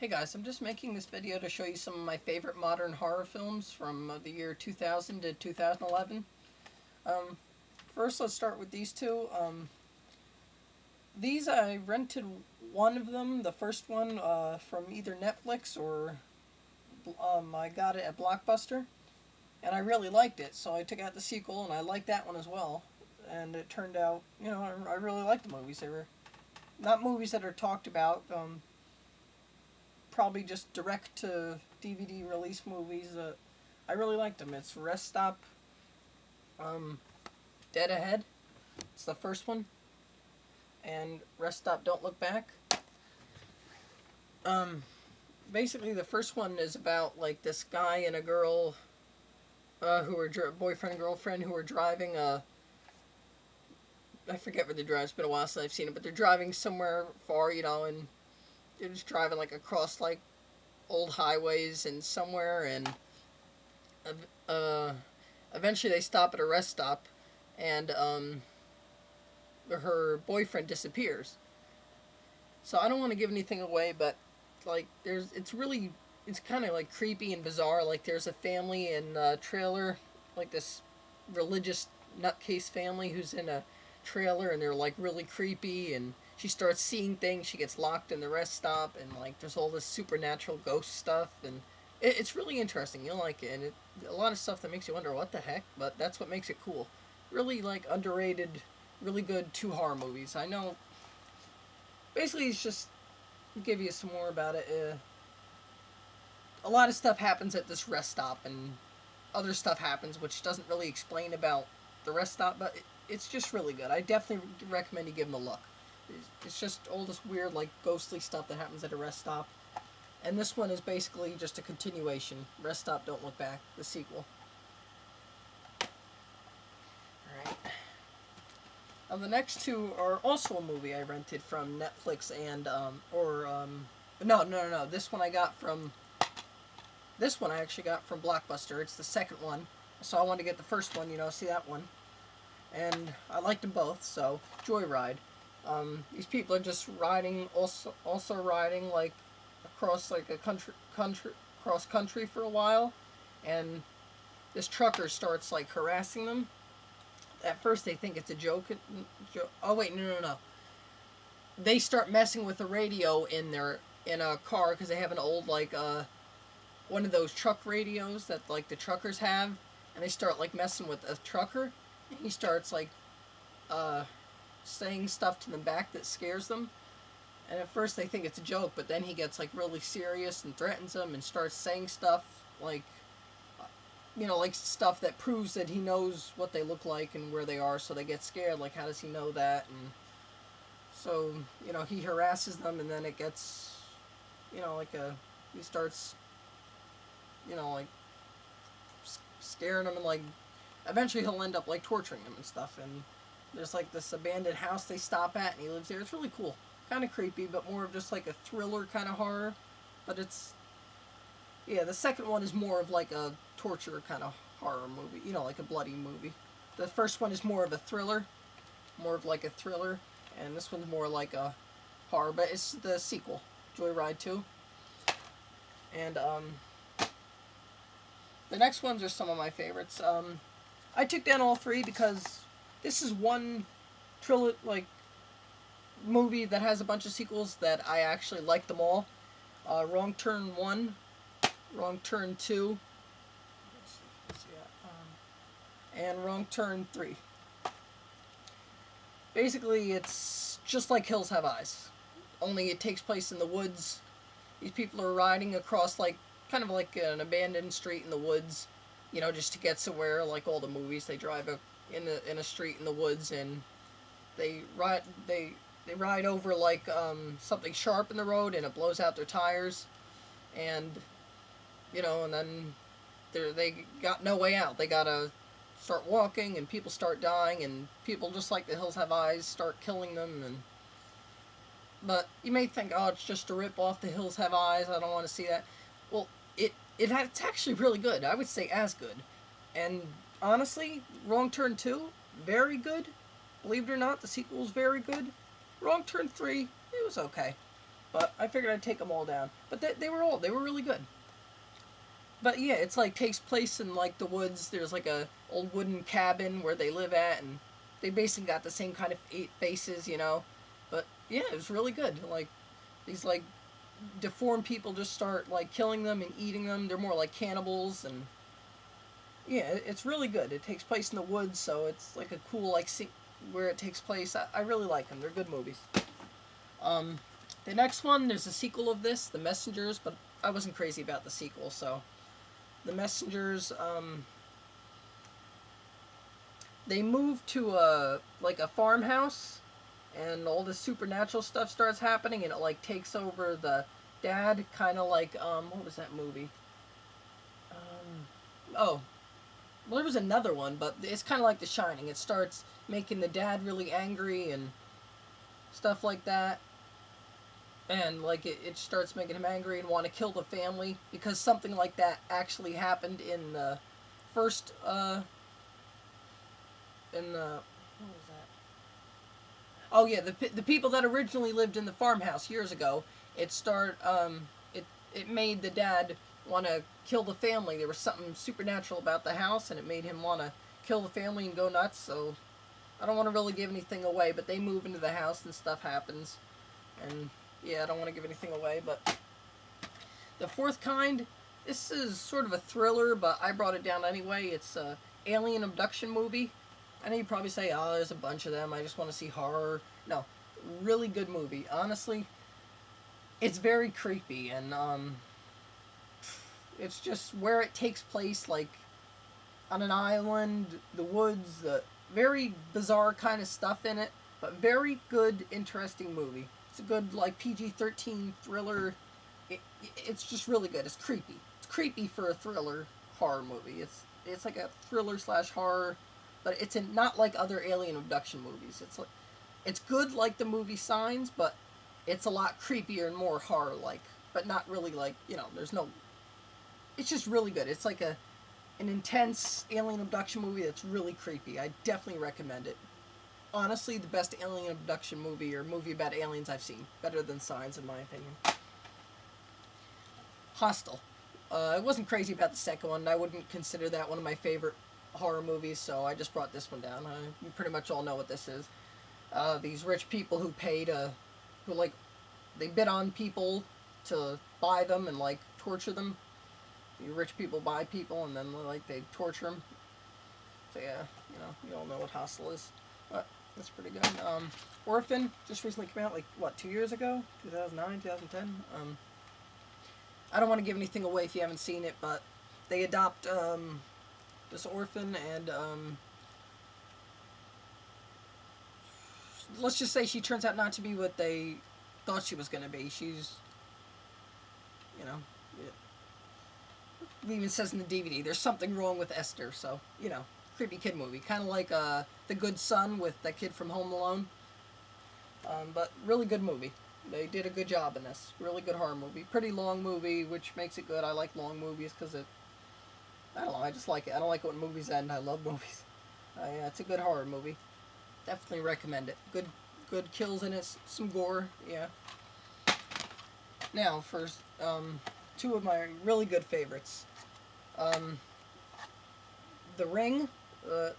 Hey guys, I'm just making this video to show you some of my favorite modern horror films from the year 2000 to 2011. Um, First, let's start with these two. These I rented one of them, the first one, from either Netflix or I got it at Blockbuster, and I really liked it, so I took out the sequel and I liked that one as well. And it turned out, I really liked the movies. They were not movies that are talked about. Probably just direct to DVD release movies. I really liked them. It's Rest Stop, Dead Ahead. It's the first one, and Rest Stop, Don't Look Back. Basically, the first one is about like this guy and a girl, who are boyfriend and girlfriend who are driving a. I forget where they drive. It's been a while since I've seen it, but they're driving somewhere far, and they're just driving like across like old highways and somewhere, and eventually they stop at a rest stop, and her boyfriend disappears. So I don't want to give anything away, but like it's kind of like creepy and bizarre. Like there's a family in a trailer, like this religious nutcase family who's in a trailer, and they're like really creepy, and she starts seeing things. She gets locked in the rest stop, and like there's all this supernatural ghost stuff, and it's really interesting. You'll like it, and a lot of stuff that makes you wonder what the heck, but that's what makes it cool. Really like underrated, really good two horror movies. I know. Basically, it's just give you some more about it. A lot of stuff happens at this rest stop, and other stuff happens which doesn't really explain about the rest stop, but it's just really good. I definitely recommend you give them a look. It's just all this weird, like, ghostly stuff that happens at a rest stop. And this one is basically just a continuation. Rest Stop, Don't Look Back, the sequel. Alright. Now, the next two are also a movie I rented from Netflix and, no. This one I actually got from Blockbuster. It's the second one. So I wanted to get the first one, see that one. And I liked them both, so Joyride. These people are just riding, also riding like across like a cross country for a while, and this trucker starts like harassing them. At first, they think it's a joke. Oh wait, no. They start messing with the radio in a car because they have an old like one of those truck radios that like the truckers have, and they start like messing with a trucker. And he starts like saying stuff to them back that scares them. And at first they think it's a joke, but then he gets like really serious and threatens them and starts saying stuff like, like stuff that proves that he knows what they look like and where they are, so they get scared. Like, how does he know that? And so, he harasses them, and then it gets, he starts, like scaring them, and like eventually he'll end up like torturing them and stuff. And there's like this abandoned house they stop at, and he lives there. It's really cool. Kind of creepy, but more of just like a thriller kind of horror. But the second one is more of like a torture kind of horror movie, like a bloody movie. The first one is more of a thriller, and this one's more like a horror, but it's the sequel, Joyride 2. And the next ones are some of my favorites. I took down all three because this is one movie that has a bunch of sequels that I actually like them all. Wrong Turn 1, Wrong Turn 2, and Wrong Turn 3. Basically, it's just like Hills Have Eyes, only it takes place in the woods. These people are riding across kind of like an abandoned street in the woods, just to get somewhere. Like all the movies, they drive in a street in the woods, and they ride over like something sharp in the road, and it blows out their tires, and and then they got no way out. They gotta start walking, and people start dying, and people just like the Hills Have Eyes start killing them. But you may think, oh, it's just a rip off the Hills Have Eyes. I don't want to see that. Well, it's actually really good. I would say as good. And honestly, Wrong Turn 2, very good. Believe it or not, the sequel is very good. Wrong Turn 3, it was okay. but I figured I'd take them all down. But they were really good. But yeah, it's like takes place in like the woods. There's like a old wooden cabin where they live at, and they basically got the same kind of eight faces, you know. But yeah, it was really good. Like these like deformed people just start like killing them and eating them. They're more like cannibals, and yeah, it's really good. It takes place in the woods, so it's like a cool like where it takes place. I really like them. They're good movies. Um, the next one, there's a sequel of this, The Messengers, but I wasn't crazy about the sequel, so The Messengers. They move to a like a farmhouse, and all this supernatural stuff starts happening, and it like takes over the dad, kind of like what was that movie? Oh, well, there was another one, but it's kind of like The Shining. It starts making the dad really angry and stuff like that, and like it starts making him angry and want to kill the family because something like that actually happened in the first in the what was that? Oh yeah, the people that originally lived in the farmhouse years ago. It made the dad want to kill the family. There was something supernatural about the house, and it made him want to kill the family and go nuts. So I don't want to really give anything away, but they move into the house and stuff happens, and yeah, I don't want to give anything away. But the fourth kind, this is sort of a thriller, but I brought it down anyway. It's a alien abduction movie. I know you probably say, oh, there's a bunch of them. I just want to see horror. No, really good movie. Honestly, it's very creepy, and it's just where it takes place, like on an island, the woods, the very bizarre kind of stuff in it, but very good, interesting movie. It's a good like PG-13 thriller. It's just really good. It's creepy. It's creepy for a thriller horror movie. It's like a thriller slash horror, but it's not like other alien abduction movies. It's good like the movie Signs, but it's a lot creepier and more horror like, but not really like, there's no. It's just really good. It's like an intense alien abduction movie that's really creepy. I definitely recommend it. Honestly, the best alien abduction movie or movie about aliens I've seen. Better than Signs, in my opinion. Hostel. I wasn't crazy about the second one. I wouldn't consider that one of my favorite horror movies, so I just brought this one down. You pretty much all know what this is. These rich people who they bid on people to buy them and like torture them. The rich people buy people and then like they torture them. So yeah, you all know what Hostel is. But that's pretty good. Orphan just recently came out, like what, 2 years ago, 2009, 2010. I don't want to give anything away if you haven't seen it, but they adopt this orphan, and let's just say she turns out not to be what they thought she was going to be. She's, it even says in the DVD, there's something wrong with Esther. So, creepy kid movie, kind of like The Good Son with that kid from Home Alone. But really good movie. They did a good job in this. Really good horror movie. Pretty long movie, which makes it good. I like long movies because I don't know, I just like it. I don't like it when movies end. I love movies. Yeah, it's a good horror movie. Definitely recommend it. Good kills in it. Some gore. Yeah. Now, for two of my really good favorites. The Ring. The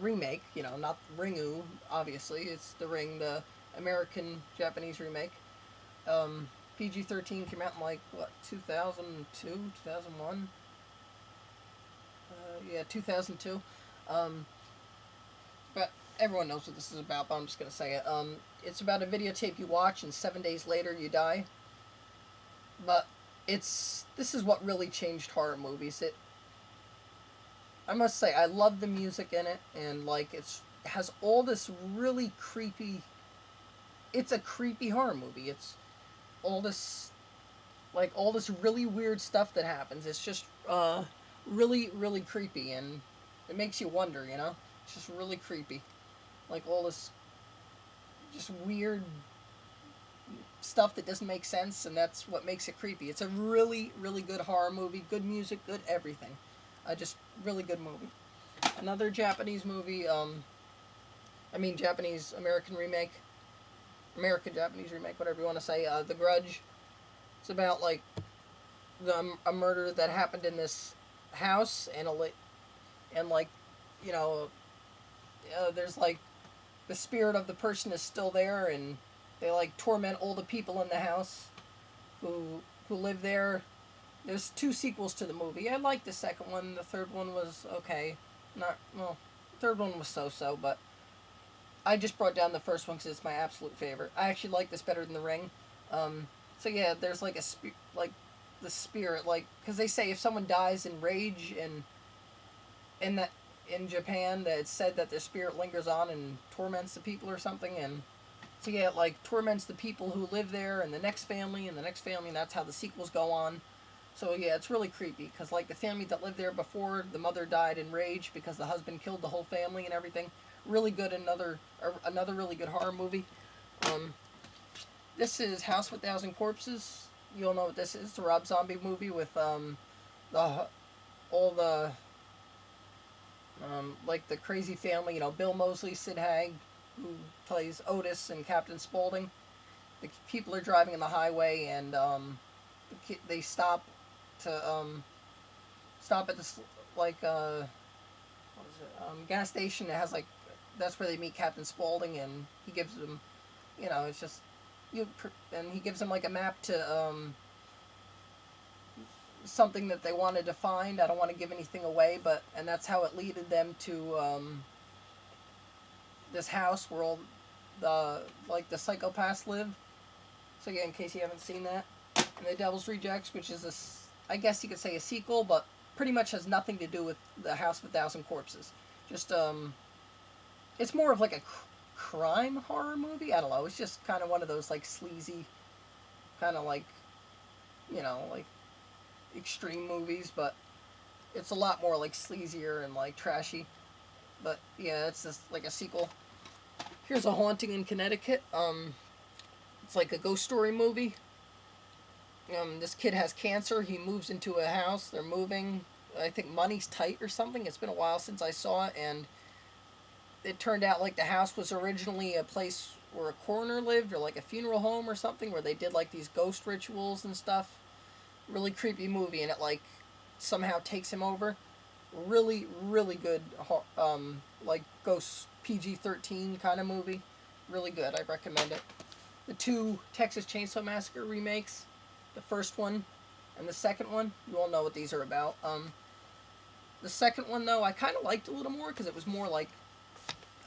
remake, not Ringu, obviously. It's The Ring, the American Japanese remake. PG-13 came out in like what, 2002, 2001. Yeah, 2002. But everyone knows what this is about. But I'm just gonna say it. It's about a videotape you watch, and 7 days later you die. But this is what really changed horror movies. I must say, I love the music in it, and like it has all this really creepy. It's a creepy horror movie. It's all this really weird stuff that happens. It's just really, really creepy, and it makes you wonder. It's just really creepy, like all this just weird stuff that doesn't make sense, and that's what makes it creepy. It's a really, really good horror movie. Good music, good everything. Just really good movie. Another Japanese movie, Japanese American remake. American Japanese remake, whatever you want to say. The Grudge. It's about like a murder that happened in this house, and like, you know, there's like the spirit of the person is still there, and they like torment all the people in the house who live there. There's two sequels to the movie. I liked the second one. The third one was okay. Not well. The third one was so, but I just brought down the first one because it's my absolute favorite. I actually like this better than The Ring. So yeah, there's like like the spirit, like, because they say if someone dies in rage in that in Japan, that it's said that their spirit lingers on and torments the people or something, and so yeah, it like torments the people who live there and the next family and the next family, and that's how the sequels go on. So yeah, it's really creepy because like the family that lived there before, the mother died in rage because the husband killed the whole family and everything. Really good, another really good horror movie. Um, this is House of a Thousand Corpses. You'll know what this is. The Rob Zombie movie with the all the like the crazy family. You know, Bill Moseley, Sid Haig, who plays Otis, and Captain Spaulding. The people are driving on the highway, and they stop at this like what is it, gas station that has like, that's where they meet Captain Spaulding, and he gives them, you know, it's just and he gives them like a map to something that they wanted to find. I don't want to give anything away, but and that's how it leaded them to this house where all the psychopaths live. So yeah, in case you haven't seen that, and The Devil's Rejects, which is I guess you could say a sequel, but pretty much has nothing to do with the House of a Thousand Corpses. Just it's more of like a crime horror movie. I don't know. It's just kind of one of those like sleazy, kind of like, you know, like extreme movies, but it's a lot more like sleazier and like trashy. But yeah, it's just like a sequel. Here's A Haunting in Connecticut. It's like a ghost story movie. This kid has cancer. He moves into a house. They're moving. I think money's tight or something. It's been a while since I saw it, and it turned out like the house was originally a place where a coroner lived, or like a funeral home or something, where they did like these ghost rituals and stuff. Really creepy movie, and it like somehow takes him over. Really, really good, like ghost PG-13 kind of movie. Really good. I recommend it. The two Texas Chainsaw Massacre remakes, the first one and the second one, you all know what these are about. The second one though, I kind of liked a little more because it was more like,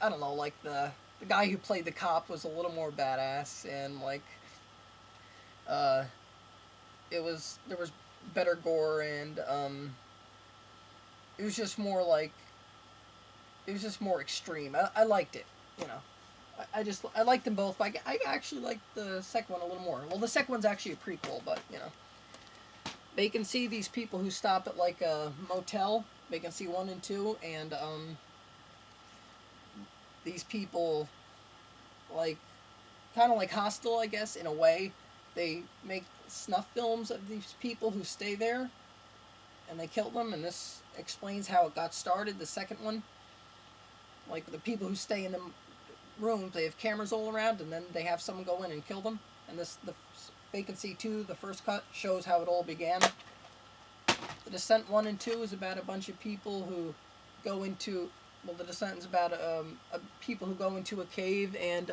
I don't know, like the guy who played the cop was a little more badass, and like there was better gore, and it was just more like, it was just more extreme. I liked it, you know. I liked them both, but I actually liked the second one a little more. Well, the second one's actually a prequel, but you know, they can see these people who stop at like a motel. They can see 1 and 2, and these people, like, kind of like Hostel, I guess, in a way. They make snuff films of these people who stay there, and they kill them, and this explains how it got started. The second one, like the people who stay in the rooms, they have cameras all around, and then they have someone go in and kill them. And the Vacancy 2, the first cut, shows how it all began. The Descent 1 and 2 is about a bunch of people who go into, well, The Descent is about people who go into a cave, and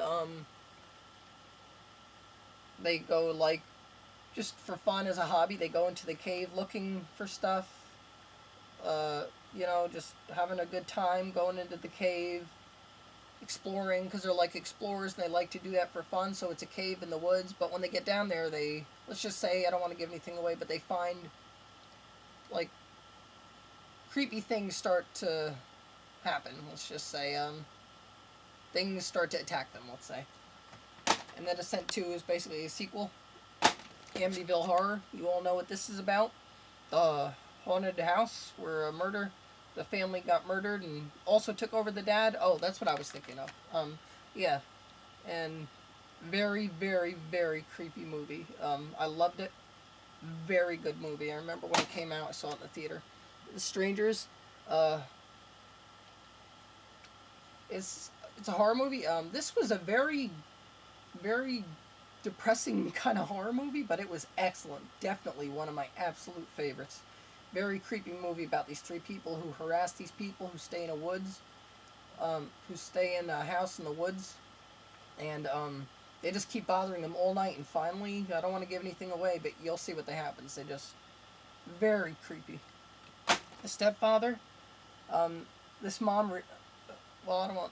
they go like, just for fun as a hobby, they go into the cave looking for stuff, you know, just having a good time going into the cave, exploring, because they're like explorers and they like to do that for fun. So it's a cave in the woods, but when they get down there, they, let's just say, I don't want to give anything away, but they find like creepy things start to happen. Let's just say things start to attack them, let's say. And then Descent 2 is basically a sequel. Amityville Horror, you all know what this is about. The haunted house where the family got murdered and also took over the dad. Oh, that's what I was thinking of. Yeah. And very, very, very creepy movie. I loved it. Very good movie. I remember when it came out, I saw it in the theater. The Strangers, it's a horror movie. This was a very very depressing kind of horror movie, but it was excellent. Definitely one of my absolute favorites. Very creepy movie about these three people who harass these people who stay in a woods, who stay in a house in the woods, and they just keep bothering them all night. And finally, I don't want to give anything away, but you'll see what happens. They just very creepy. The stepfather, this mom. Well, I don't want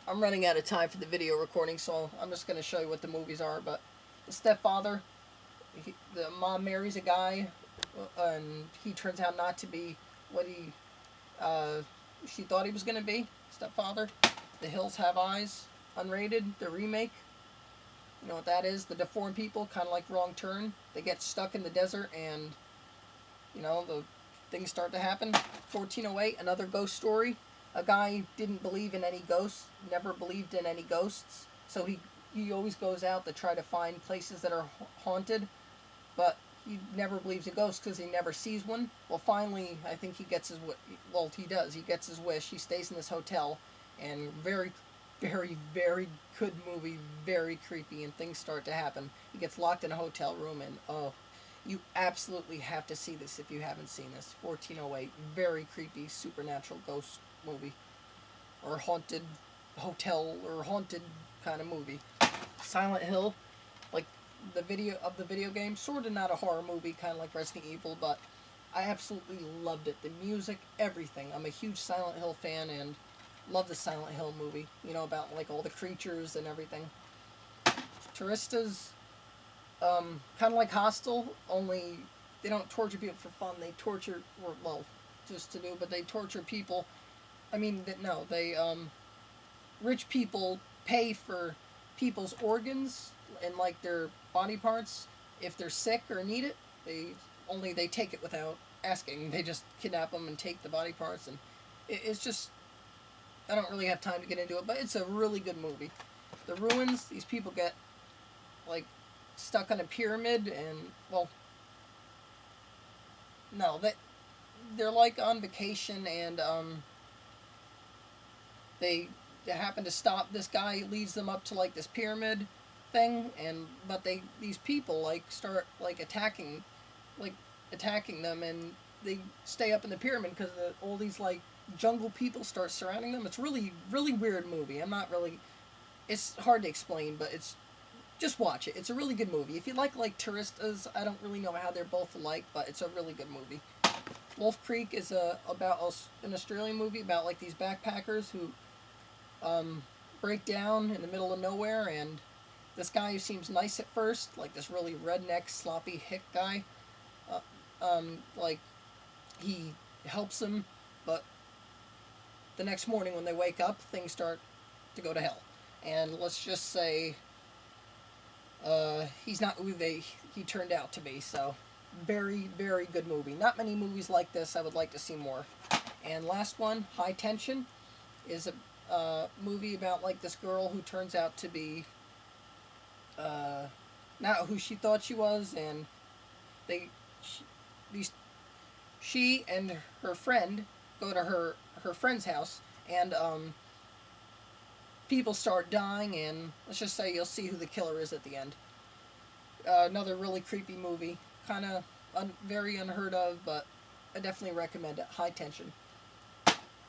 I'm running out of time for the video recording, so I'm just going to show you what the movies are. But the stepfather, the mom marries a guy, and he turns out not to be what she thought he was going to be. Stepfather. The Hills Have Eyes, unrated, the remake. You know what that is? The deformed people, kind of like Wrong Turn. They get stuck in the desert, and the things start to happen. 1408, another ghost story. A guy didn't believe in any ghosts, never believed in any ghosts, so he always goes out to try to find places that are haunted, but he never believes in ghosts because he never sees one. Well, finally, I think he gets he does. He gets his wish. He stays in this hotel, and very, very, very good movie, very creepy, and things start to happen. He gets locked in a hotel room, and oh, you absolutely have to see this if you haven't seen this. 1408, very creepy, supernatural ghost movie, or haunted hotel, or haunted kind of movie. Silent Hill, like the video game, sort of not a horror movie, kind of like Resident Evil, but I absolutely loved it. The music, everything. I'm a huge Silent Hill fan and love the Silent Hill movie. About like all the creatures and everything. Touristas, kind of like Hostel, only they don't torture people for fun. They torture, just to do, but they torture people. Rich people pay for people's organs and like their body parts if they're sick or need it. They take it without asking. They just kidnap them and take the body parts, and it's just, I don't really have time to get into it, but it's a really good movie. The Ruins, these people get like stuck on a pyramid, and they're like on vacation, and they happen to stop. This guy leads them up to like this pyramid thing, but these people like start like attacking them, and they stay up in the pyramid because all these like jungle people start surrounding them. It's really, really weird movie. It's hard to explain, but just watch it. It's a really good movie. If you like Touristas, I don't really know how they're both alike, but it's a really good movie. Wolf Creek is about an Australian movie about like these backpackers who break down in the middle of nowhere, and this guy who seems nice at first, like this really redneck, sloppy hick guy, like he helps them, but the next morning when they wake up, things start to go to hell. And let's just say he's not who he turned out to be. So very, very good movie. Not many movies like this. I would like to see more. And last one, High Tension, is a movie about like this girl who turns out to be not who she thought she was, and she and her friend go to her friend's house, and people start dying, and let's just say you'll see who the killer is at the end. Another really creepy movie, kind of very unheard of, but I definitely recommend it. High Tension.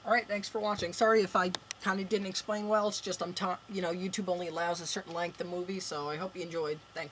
Alright, thanks for watching. Sorry if I kind of didn't explain well. It's just YouTube only allows a certain length of movie, so I hope you enjoyed. Thanks.